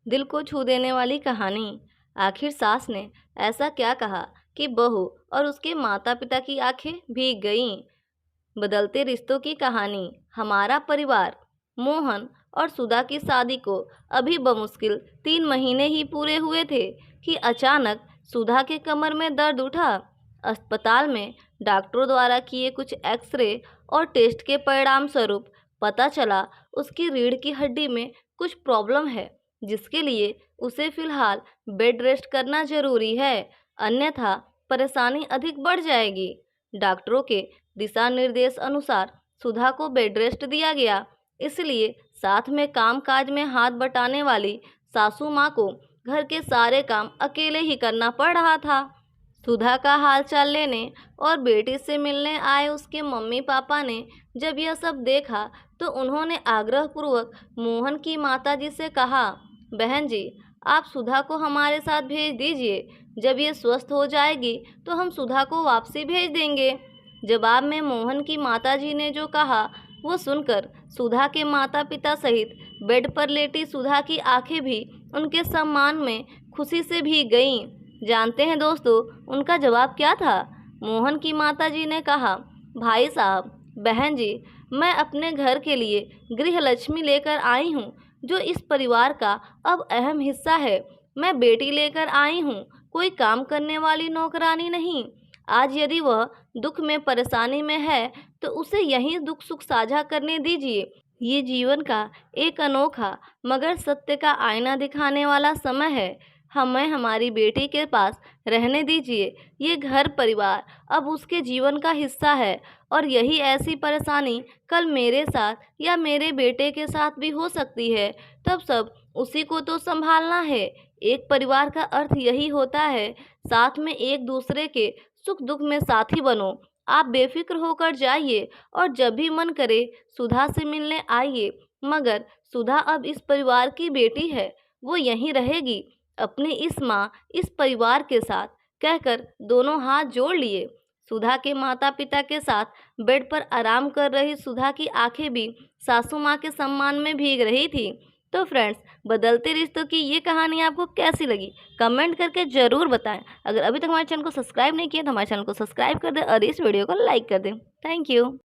दिल को छू देने वाली कहानी। आखिर सास ने ऐसा क्या कहा कि बहू और उसके माता पिता की आंखें भीग गईं। बदलते रिश्तों की कहानी। हमारा परिवार। मोहन और सुधा की शादी को अभी बमुश्किल 3 महीने ही पूरे हुए थे कि अचानक सुधा के कमर में दर्द उठा। अस्पताल में डॉक्टरों द्वारा किए कुछ एक्सरे और टेस्ट के परिणाम स्वरूप पता चला उसकी रीढ़ की हड्डी में कुछ प्रॉब्लम है, जिसके लिए उसे फिलहाल बेड रेस्ट करना जरूरी है, अन्यथा परेशानी अधिक बढ़ जाएगी। डॉक्टरों के दिशा निर्देश अनुसार सुधा को बेड रेस्ट दिया गया, इसलिए साथ में काम काज में हाथ बटाने वाली सासू माँ को घर के सारे काम अकेले ही करना पड़ रहा था। सुधा का हालचाल लेने और बेटी से मिलने आए उसके मम्मी पापा ने जब यह सब देखा तो उन्होंने आग्रहपूर्वक मोहन की माताजी से कहा, बहन जी, आप सुधा को हमारे साथ भेज दीजिए। जब ये स्वस्थ हो जाएगी तो हम सुधा को वापसी भेज देंगे। जवाब में मोहन की माताजी ने जो कहा वो सुनकर सुधा के माता पिता सहित बेड पर लेटी सुधा की आंखें भी उनके सम्मान में खुशी से भीग गईं। जानते हैं दोस्तों, उनका जवाब क्या था? मोहन की माताजी ने कहा, भाई साहब, बहन जी, मैं अपने घर के लिए गृह लक्ष्मी लेकर आई हूँ जो इस परिवार का अब अहम हिस्सा है। मैं बेटी लेकर आई हूँ, कोई काम करने वाली नौकरानी नहीं। आज यदि वह दुख में परेशानी में है तो उसे यहीं दुख सुख साझा करने दीजिए। ये जीवन का एक अनोखा मगर सत्य का आईना दिखाने वाला समय है। हमें हमारी बेटी के पास रहने दीजिए। ये घर परिवार अब उसके जीवन का हिस्सा है और यही ऐसी परेशानी कल मेरे साथ या मेरे बेटे के साथ भी हो सकती है, तब सब उसी को तो संभालना है। एक परिवार का अर्थ यही होता है, साथ में एक दूसरे के सुख दुख में साथी बनो। आप बेफिक्र होकर जाइए और जब भी मन करे सुधा से मिलने आइए, मगर सुधा अब इस परिवार की बेटी है, वो यहीं रहेगी अपनी इस माँ इस परिवार के साथ, कहकर दोनों हाथ जोड़ लिए। सुधा के माता पिता के साथ बेड पर आराम कर रही सुधा की आंखें भी सासू माँ के सम्मान में भीग रही थी। तो फ्रेंड्स, बदलते रिश्तों की ये कहानी आपको कैसी लगी कमेंट करके ज़रूर बताएं। अगर अभी तक हमारे चैनल को सब्सक्राइब नहीं किया तो हमारे चैनल को सब्सक्राइब कर दें और इस वीडियो को लाइक कर दें। Thank you.